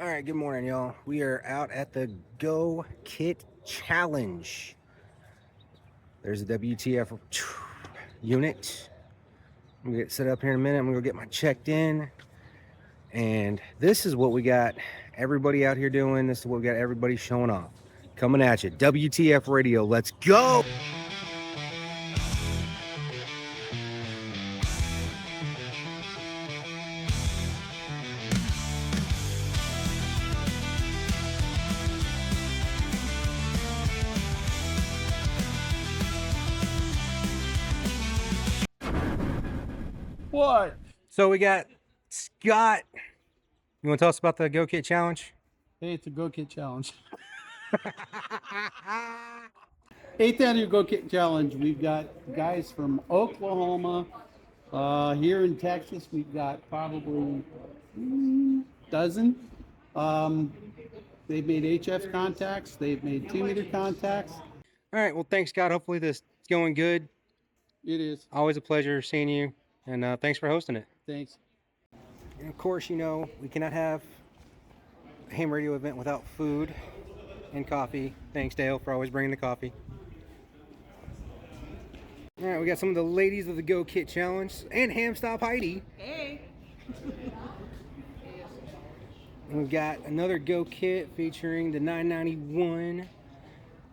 All right, good morning, y'all. We are out at the Go Kit Challenge. There's a WTF unit. I'm gonna get set up here in a minute. I'm gonna go get my checked in. And this is what we got everybody out here doing. This is what we got everybody showing off. Coming at you. WTF Radio. Let's go. What? So we got Scott. You want to tell us about the Go Kit Challenge? Hey, it's a Go Kit Challenge. 8th Annual Go Kit Challenge. We've got guys from Oklahoma. Here in Texas, we've got probably a dozen. They've made HF contacts. They've made 2-meter contacts. All right. Well, thanks, Scott. Hopefully this is going good. It is. Always a pleasure seeing you. And thanks for hosting it. Thanks. And of course, you know, we cannot have a ham radio event without food and coffee. Thanks, Dale, for always bringing the coffee. All right, we got some of the ladies of the Go Kit Challenge and Ham Stop Heidi. Hey. And we've got another Go Kit featuring the 991,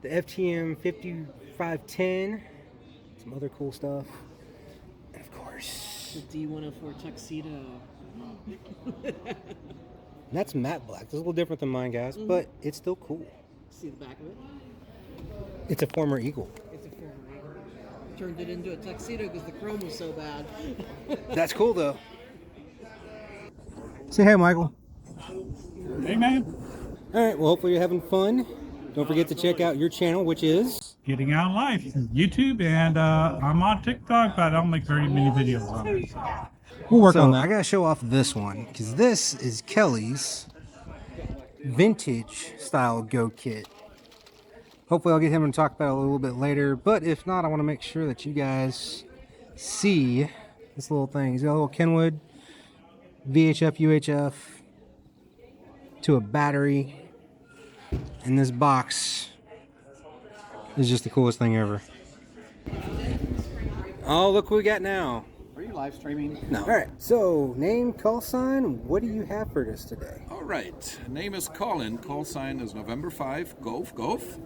the FTM 5510, some other cool stuff, and of course, The D104 tuxedo. that's matte black. It's a little different than mine, guys, but it's still cool. See the back of it? It's a former Eagle. It's a former Eagle. Turned it into a tuxedo because the chrome was so bad. That's cool, though. Say hey, Michael. Hey man, All right, well, hopefully you're having fun. Don't forget to check out your channel, which is... Getting Out Life, YouTube, and I'm on TikTok, but I don't make very many videos on it. We'll work on that. I gotta show off this one, because this is Kelly's vintage style Go Kit. Hopefully I'll get him to talk about it a little bit later, but if not, I want to make sure that you guys see this little thing. He's got a little Kenwood VHF UHF to a battery, and this box is just the coolest thing ever. Oh, look what we got now. Are you live streaming? No. All right, so name, call sign, what do you have for us today? All right. Name is Colin. Call sign is November 5, Golf.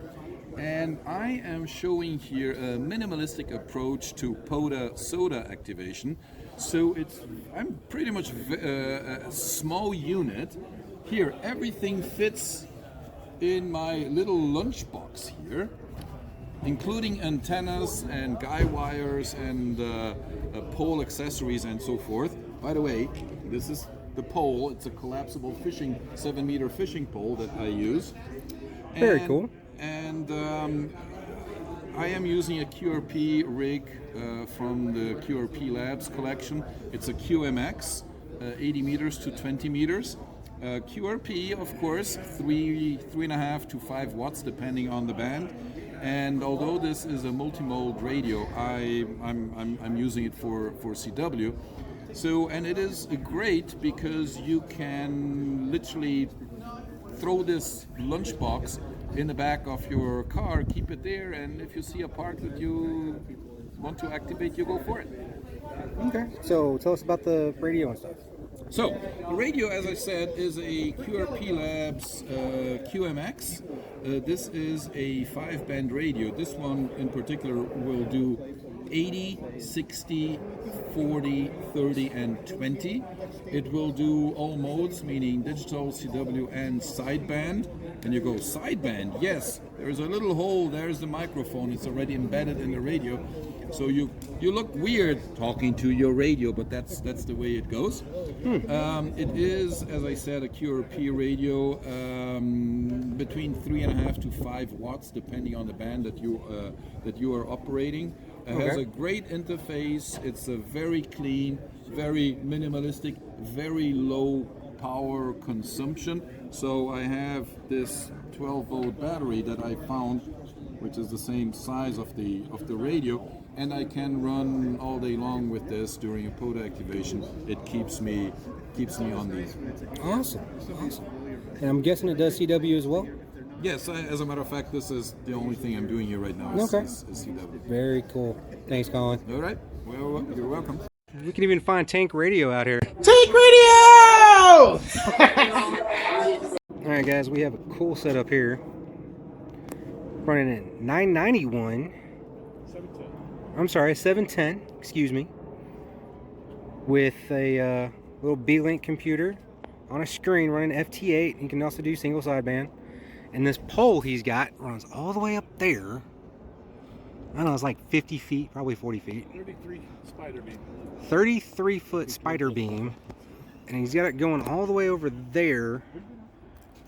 And I am showing here a minimalistic approach to PODA soda activation. So I'm pretty much a small unit. Here, everything fits in my little lunchbox here, including antennas and guy wires and pole accessories and so forth. By the way, this is the pole. It's a collapsible 7-meter fishing pole that I use. Very cool. And I am using a QRP rig from the QRP Labs collection. It's a QMX, 80 meters to 20 meters. QRP, of course, 3.5 to 5 watts depending on the band. And although this is a multi-mode radio, I'm using it for CW. So, and it is great because you can literally throw this lunchbox in the back of your car, keep it there, and if you see a park that you want to activate, you go for it. Okay, so tell us about the radio and stuff. So, the radio, as I said, is a QRP Labs QMX. This is a 5-band radio. This one in particular will do 80, 60, 40, 30, and 20. It will do all modes, meaning digital, CW, and sideband. And you go, sideband? Yes, there's a little hole, there's the microphone, it's already embedded in the radio. So you look weird talking to your radio, but that's the way it goes. It is, as I said, a QRP radio, between 3.5 to 5 watts, depending on the band that you are operating. It has a great interface. It's a very clean, very minimalistic, very low power consumption. So I have this 12-volt battery that I found, which is the same size of the radio. and I can run all day long with this during a POTA activation. It keeps me on these. Awesome. Awesome. And I'm guessing it does CW as well? Yes, as a matter of fact, this is the only thing I'm doing here right now is CW. Very cool. Thanks, Colin. All right. Well, you're welcome. We can even find Tank Radio out here. Take radio! All right, guys, we have a cool setup here. Running at 991. 710. Excuse me. With a little B-Link computer on a screen running FT8. You can also do single sideband. And this pole he's got runs all the way up there. I don't know, it's like 50 feet, probably 40 feet. 33 spider beam. 33-foot spider beam. And he's got it going all the way over there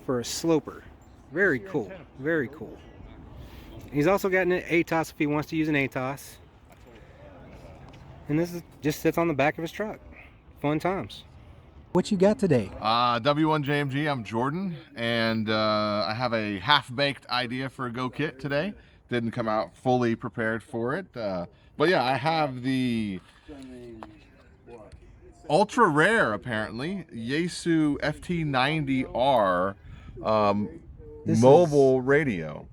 for a sloper. Very cool. Very cool. He's also got an ATOS if he wants to use an ATOS. And this is just sits on the back of his truck. Fun times. What you got today? W1JMG, I'm Jordan, and I have a half-baked idea for a Go Kit today. Didn't come out fully prepared for it, but yeah, I have the ultra rare, apparently, Yaesu FT90R mobile radio.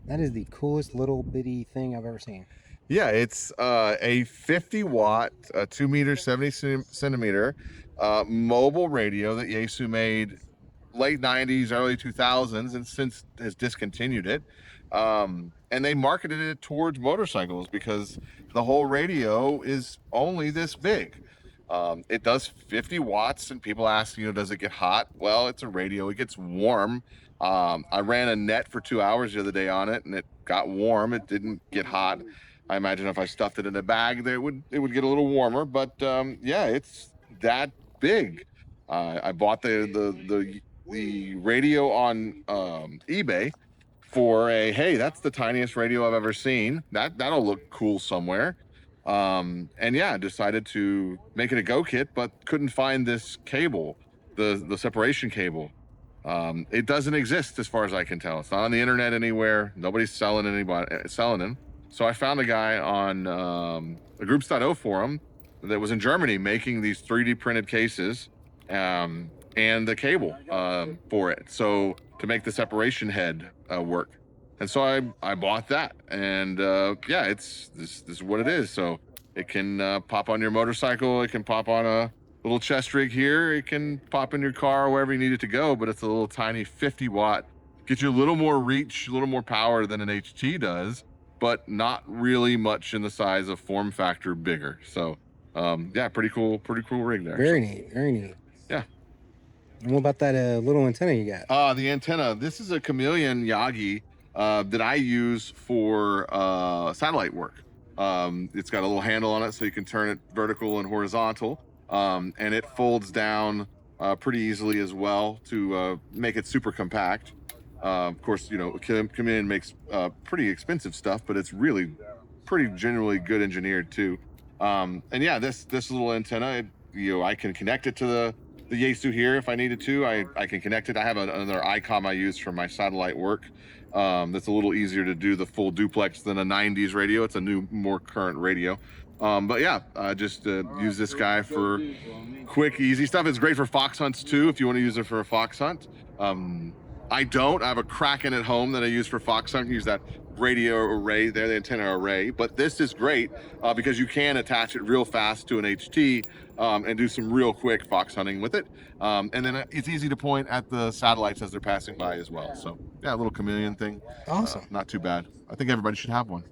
That is the coolest little bitty thing I've ever seen. Yeah, it's a 50-watt, 2 meter, 70 centimeter mobile radio that Yaesu made late 90s, early 2000s, and since has discontinued it. And they marketed it towards motorcycles because the whole radio is only this big. It does 50 watts, and people ask, does it get hot? Well, it's a radio. It gets warm. I ran a net for 2 hours the other day on it, and it got warm. It didn't get hot. I imagine if I stuffed it in a bag, it would get a little warmer. But yeah, it's that big. I bought the radio on eBay for hey, that's the tiniest radio I've ever seen. That'll look cool somewhere. And yeah, decided to make it a Go Kit, but couldn't find this cable, the separation cable. It doesn't exist as far as I can tell. It's not on the internet anywhere. Nobody's selling them. So I found a guy on a groups.o forum that was in Germany making these 3D printed cases and the cable for it. So to make the separation head work. And so I bought that, and yeah, this is what it is. So it can pop on your motorcycle. It can pop on a little chest rig here. It can pop in your car wherever you need it to go, but it's a little tiny 50-watt. Gets you a little more reach, a little more power than an HT does, but not really much in the size of form factor bigger. So yeah, pretty cool rig there. Very neat, very neat. Yeah. And what about that little antenna you got? The antenna. This is a Chameleon Yagi that I use for satellite work. It's got a little handle on it so you can turn it vertical and horizontal, and it folds down pretty easily as well to make it super compact. Of course, Chameleon makes pretty expensive stuff, but it's really pretty generally good engineered too. And yeah, this little antenna, I can connect it to the Yaesu here if I needed to. I can connect it. I have another ICOM I use for my satellite work. That's a little easier to do the full duplex than a 90s radio. It's a new, more current radio. But yeah, just use this guy for quick, easy stuff. It's great for fox hunts too, if you want to use it for a fox hunt. I have a Kraken at home that I use for fox hunt. Use that radio array there, the antenna array. But this is great because you can attach it real fast to an HT and do some real quick fox hunting with it. And then it's easy to point at the satellites as they're passing by as well. So yeah, a little Chameleon thing. Awesome. Not too bad. I think everybody should have one,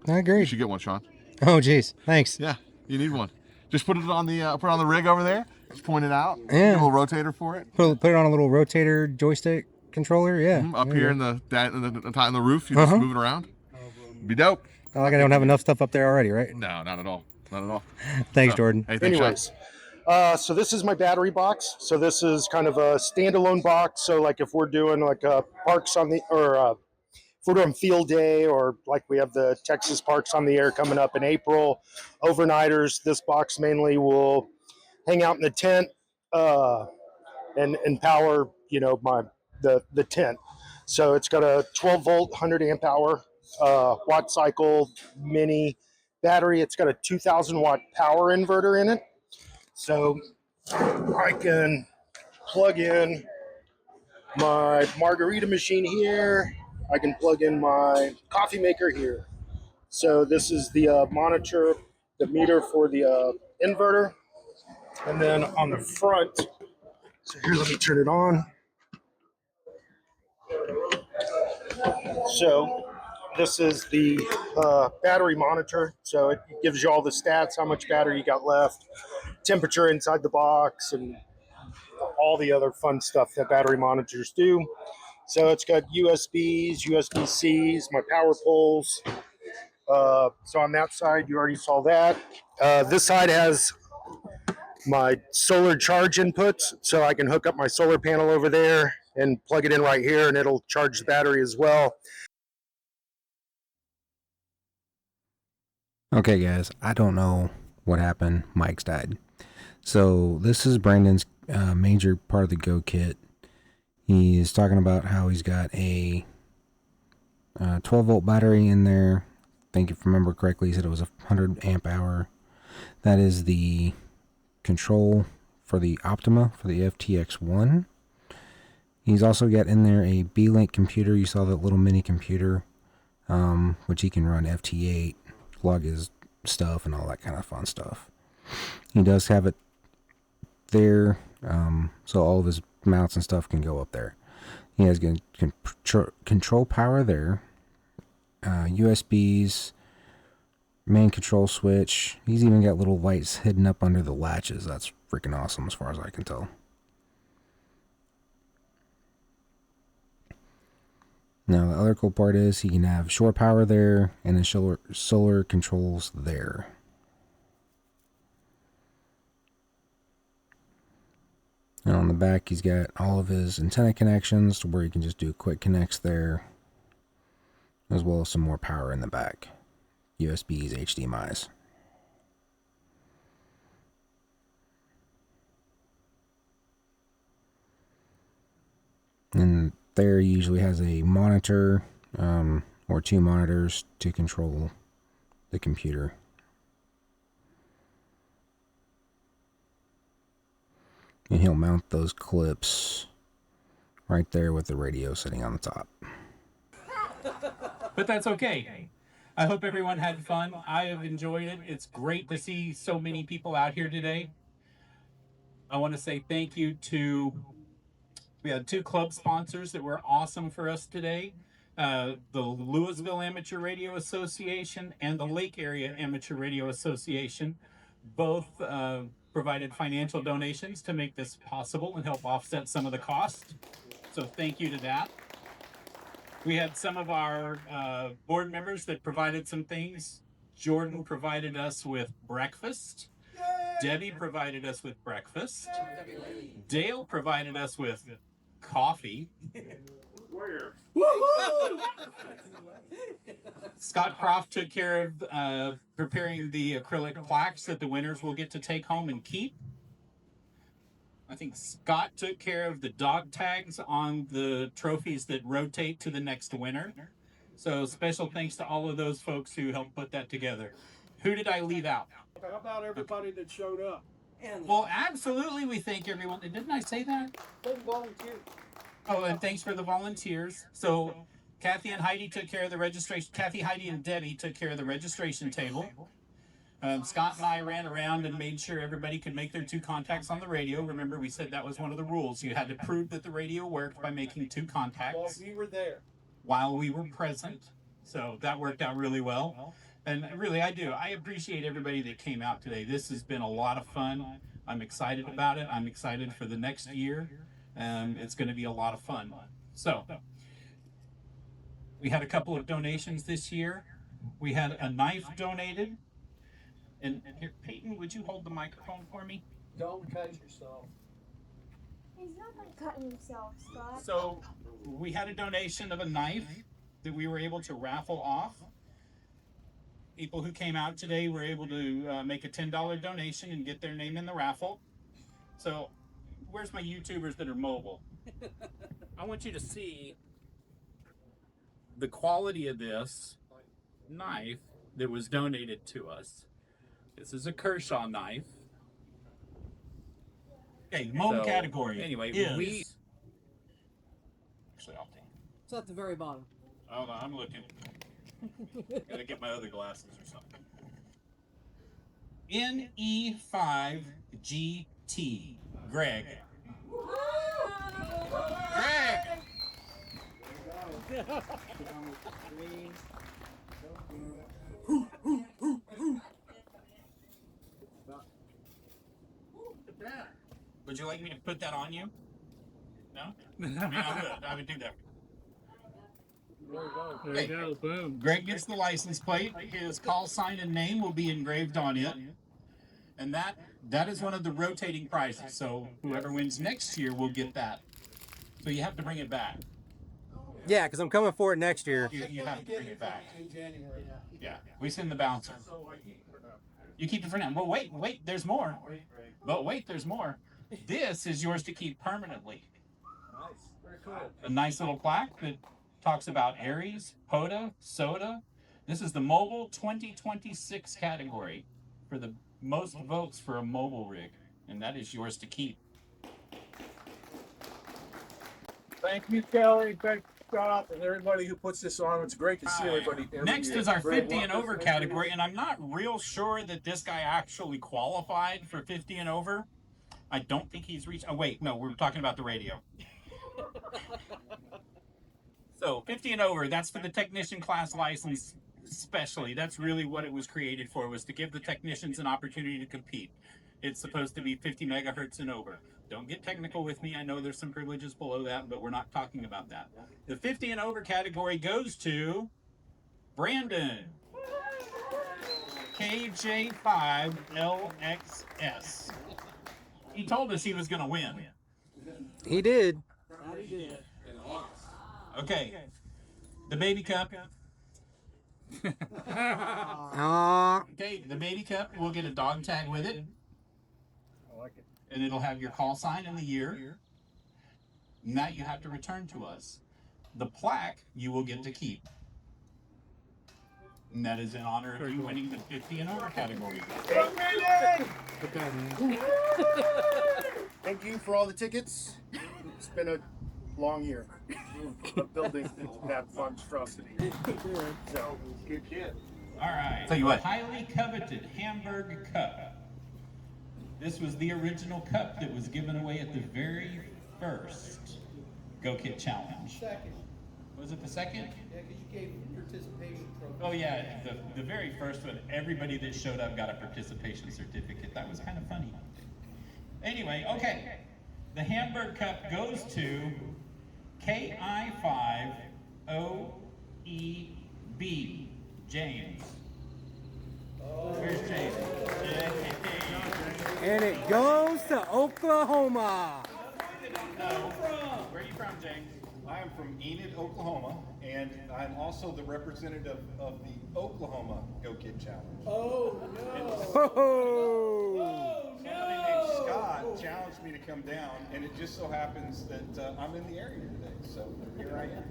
I agree. You should get one, Sean. Oh, geez. Thanks. Yeah, you need one. Just put it on the rig over there. Just point it out. Yeah. Get a little rotator for it. Put it on a little rotator joystick controller. Yeah. Up here in the roof, you just move it around. Be dope. I like I don't have enough stuff up there already, right? No, not at all. Not at all. Thanks, Jordan. Hey, thanks, Anyways, so this is my battery box. So this is kind of a standalone box. So like if we're doing like parks on the, or if we're doing field day, or like we have the Texas Parks on the Air coming up in April, overnighters, this box mainly will hang out in the tent and power, the tent. So it's got a 12 volt, 100 amp hour watt cycle mini battery. It's got a 2,000 watt power inverter in it. So I can plug in my margarita machine here. I can plug in my coffee maker here. So this is the monitor, the meter for the inverter. And then on the front, so here, let me turn it on. So this is the battery monitor. So it gives you all the stats, how much battery you got left, temperature inside the box, and all the other fun stuff that battery monitors do. So it's got USBs, USB-Cs, my power poles. So on that side, you already saw that. This side has my solar charge inputs, so I can hook up my solar panel over there and plug it in right here, and it'll charge the battery as well. Okay, guys, I don't know what happened. Mike's died. So this is Brandon's major part of the Go kit. He's talking about how he's got a 12-volt battery in there. I think if I remember correctly, he said it was a 100 amp hour. That is the control for the Optima for the FTX1. He's also got in there a B-Link computer. You saw that little mini computer, which he can run FT8, log his stuff, and all that kind of fun stuff. He does have it there, so all of his mounts and stuff can go up there. He has control power there, USBs, main control switch. He's even got little lights hidden up under the latches. That's freaking awesome as far as I can tell. Now the other cool part is he can have shore power there and then solar controls there. And on the back, he's got all of his antenna connections to where you can just do quick connects there, as well as some more power in the back. USBs, HDMIs. And there usually has a monitor or two monitors to control the computer. And he'll mount those clips right there with the radio sitting on the top. But that's okay. I hope everyone had fun. I have enjoyed it. It's great to see so many people out here today. I want to say thank you to, we had 2 club sponsors that were awesome for us today. The Louisville Amateur Radio Association and the Lake Area Amateur Radio Association. Both provided financial donations to make this possible and help offset some of the cost. So thank you to that. We had some of our board members that provided some things. Jordan provided us with breakfast. Debbie provided us with breakfast. Dale provided us with coffee. Scott Croft took care of preparing the acrylic plaques that the winners will get to take home and keep. I think Scott took care of the dog tags on the trophies that rotate to the next winner. So special thanks to all of those folks who helped put that together. Who did I leave out? How about everybody that showed up? Well, absolutely, we thank everyone. Didn't I say that? Volunteers. Oh, and thanks for the volunteers. So Kathy and Heidi took care of the registration. Kathy, Heidi, and Debbie took care of the registration table. Scott and I ran around and made sure everybody could make their 2 contacts on the radio. Remember, we said that was one of the rules. You had to prove that the radio worked by making 2 contacts. Well, we were there. While we were present. So that worked out really well. And really, I do. I appreciate everybody that came out today. This has been a lot of fun. I'm excited about it. I'm excited for the next year. It's going to be a lot of fun. So we had a couple of donations this year. We had a knife donated. And here, Peyton, would you hold the microphone for me? Don't cut yourself. He's not gonna cut himself, Scott. So we had a donation of a knife that we were able to raffle off. People who came out today were able to make a $10 donation and get their name in the raffle. So where's my YouTubers that are mobile? I want you to see the quality of this knife that was donated to us. This is a Kershaw knife. Okay, mobile So, category. Anyway, is... Actually, I'll take it. It's at the very bottom. Hold on, I'm looking. Gotta get my other glasses or something. NE5GT. Greg. Greg! Would you like me to put that on you? No? I mean, I would do that. There you go. Boom. Greg gets the license plate. His call sign and name will be engraved on it. And that is one of the rotating prizes. So whoever wins next year will get that. So you have to bring it back. Yeah, because I'm coming for it next year. You have to bring it back. In January. Yeah, we send the bouncer. You keep it for now. Well, wait, there's more. But wait, there's more. This is yours to keep permanently. Nice. Very cool. A nice little plaque that talks about Aries, POTA, SOTA. This is the mobile 2026 category for the most votes for a mobile rig, and that is yours to keep. Thank you, Kelly. Thank Scott and everybody who puts this on. It's great to see everybody. Next is our 50 and over category, and I'm not real sure that this guy actually qualified for 50 and over. I don't think he's reached. Oh, wait, no, we're talking about the radio. So 50 and over, that's for the technician class license especially. That's really what it was created for, was to give the technicians an opportunity to compete. It's supposed to be 50 megahertz and over. Don't get technical with me. I know there's some privileges below that, but we're not talking about that. The 50 and over category goes to Brandon. KJ5LXS. He told us he was going to win. He did. That he did. Okay. The baby cup. Okay, the baby cup, we'll get a dog tag with it. I like it. And it'll have your call sign and the year. And that you have to return to us. The plaque you will get to keep. And that is in honor of you winning the 50 and over category. Thank you for all the tickets. It's been a long year of building that monstrosity. So, good shit. All right. Tell you what. Highly coveted Hamburg Cup. This was the original cup that was given away at the very first Go Kit Challenge. Second. Was it the second? Yeah, because you gave participation trophy. Oh yeah, the very first one. Everybody that showed up got a participation certificate. That was kind of funny. Anyway, okay. The Hamburg Cup goes to KI5OEB. James. Where's James? And it goes to Oklahoma. Where are you from, James? I am from Enid, Oklahoma, and I'm also the representative of the Oklahoma Go Kid Challenge. Oh, no. Somebody named Scott challenged me to come down, and it just so happens that I'm in the area today, so here I am.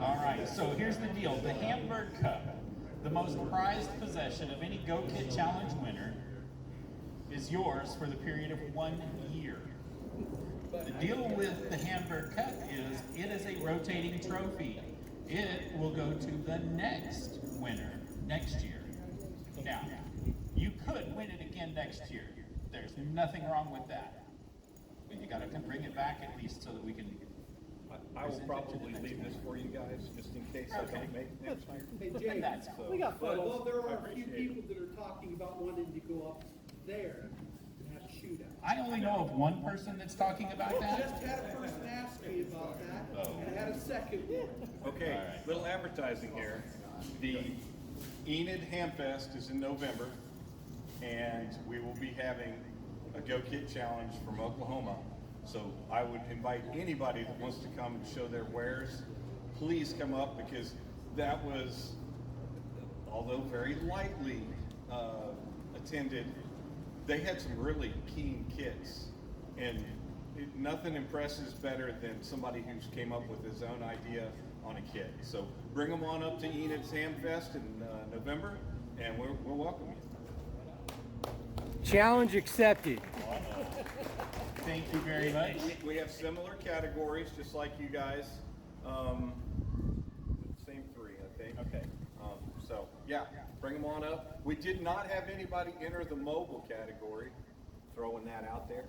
All right, so here's the deal. The Hamburg Cup, the most prized possession of any Go Kid Challenge winner, is yours for the period of 1 year. The deal with the Hamburg Cup is it is a rotating trophy. It will go to the next winner next year. Now, you could win it again next year. There's nothing wrong with that. But you gotta bring it back at least so that we can. I will probably leave this for you guys, just in case I don't make it next year. Hey, James, That's we got photos. Well, there are a few appreciate people that are talking about wanting to go up there and have a shootout. I only know of one person that's talking about that. Just had a person ask me about that, and I had a second one. Okay, little advertising here. The Enid Hamfest is in November, and we will be having a Go Kit Challenge from Oklahoma. So I would invite anybody that wants to come and show their wares, please come up, because that was, although very lightly attended, they had some really keen kits, and nothing impresses better than somebody who's came up with his own idea on a kit. So bring them on up to Enid's Hamfest in November, and we'll welcome you. Challenge accepted. Thank you very much. We have similar categories, just like you guys. Same three, I think. Okay. So yeah, bring them on up. We did not have anybody enter the mobile category, throwing that out there,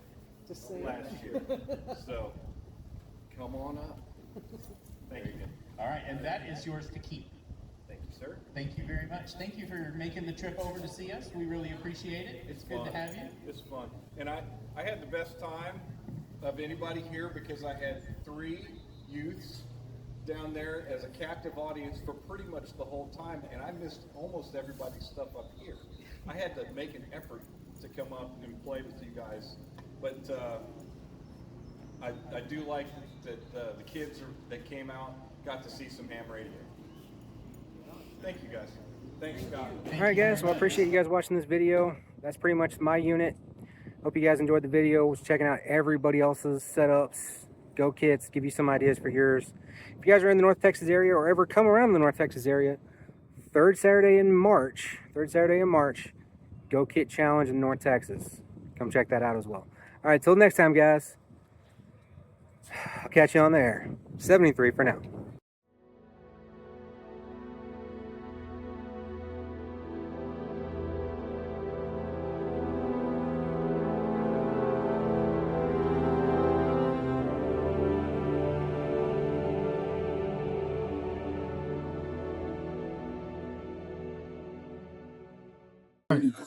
Just saying. last year. So come on up. Thank you. All right, and that is yours to keep. Thank you, sir. Thank you very much. Thank you for making the trip over to see us. We really appreciate it. It's good fun. to have you. It's fun. And I had the best time of anybody here because I had 3 youths down there as a captive audience for pretty much the whole time, and I missed almost everybody's stuff up here. I had to make an effort to come up and play with you guys, but I do like that the kids that came out got to see some ham radio. Thank you guys. Thanks, Scott. All right, guys. Well, I appreciate you guys watching this video. That's pretty much my unit. Hope you guys enjoyed the video. Was checking out everybody else's setups, go kits, give you some ideas for yours. If you guys are in the North Texas area or ever come around the North Texas area, third Saturday in March, Go Kit Challenge in North Texas. Come check that out as well. All right, till next time, guys. I'll catch you on there. 73 for now.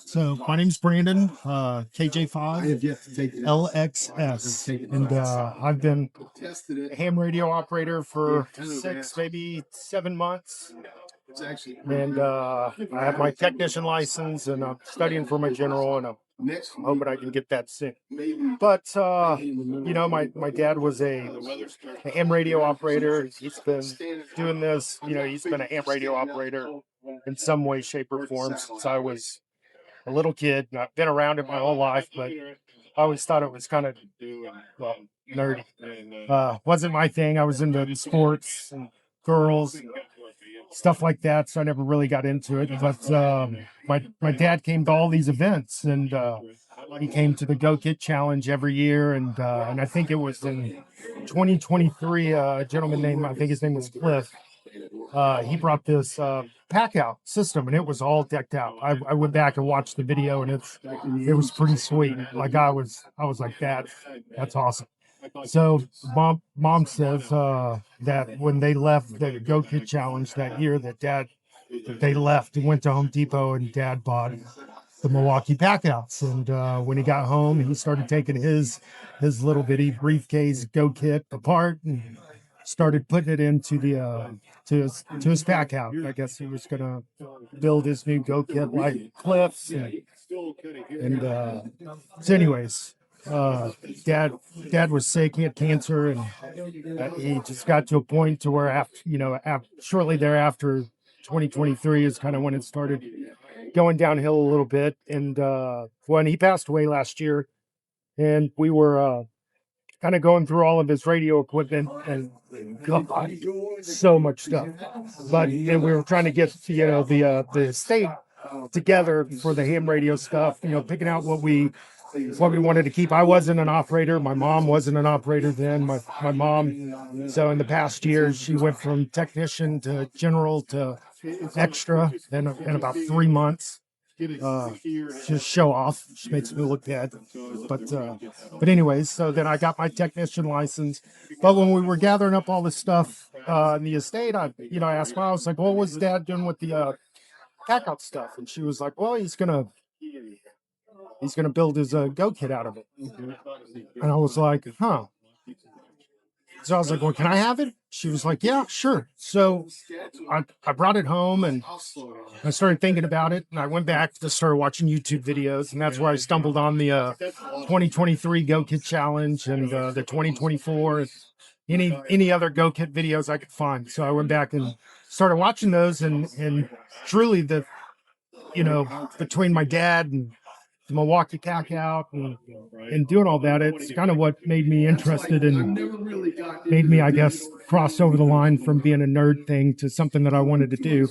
So my name's Brandon, KJ5 LXS, and I've been a ham radio operator for 6, maybe 7 months. And I have my technician license, and I'm studying for my general, and I'm hoping I can get that soon. But you know, my dad was a ham radio operator. He's been doing this, you know, he's been a ham radio operator in some way, shape, or form since I was a little kid. I've been around it my whole life, but I always thought it was kind of, well, nerdy. Wasn't my thing. I was into sports and girls and stuff like that, so I never really got into it. But my dad came to all these events, and he came to the Go Kit Challenge every year, and I think it was in 2023. A gentleman named, I think his name was Cliff. He brought this pack out system, and it was all decked out. I went back and watched the video, and it was pretty sweet. Like I was like, that's awesome. So mom says that when they left the Go Kit Challenge that year, that they left and went to Home Depot, and Dad bought the Milwaukee pack outs. And when he got home, he started taking his little bitty briefcase Go Kit apart and started putting it into the to his pack out. I guess he was gonna build his new Go Kit like Cliffs, and so anyways, dad was sick. He had cancer, and he just got to a point to where shortly thereafter, 2023 is kind of when it started going downhill a little bit. And when he passed away last year, and we were kind of going through all of his radio equipment, and God, so much stuff. But we were trying to get the estate together for the ham radio stuff. Picking out what we wanted to keep. I wasn't an operator. My mom wasn't an operator then. My mom. So in the past years, she went from technician to general to extra in about 3 months. Just show off. She makes me look bad, but anyways, so then I got my technician license. But when we were gathering up all this stuff in the estate, I asked Mom, I was like, what was Dad doing with the pack out stuff? And she was like, well, he's gonna build his Go Kit out of it. And I was like, huh. So I was like, well, can I have it? She was like, yeah, sure. So I brought it home, and I started thinking about it, and I went back to start watching YouTube videos, and that's where I stumbled on the 2023 Go Kit Challenge and the 2024, any other Go Kit videos I could find. So I went back and started watching those, and truly between my dad and the Milwaukee tack out and doing all that. It's kind of what made me interested and made me, I guess, cross over the line from being a nerd thing to something that I wanted to do.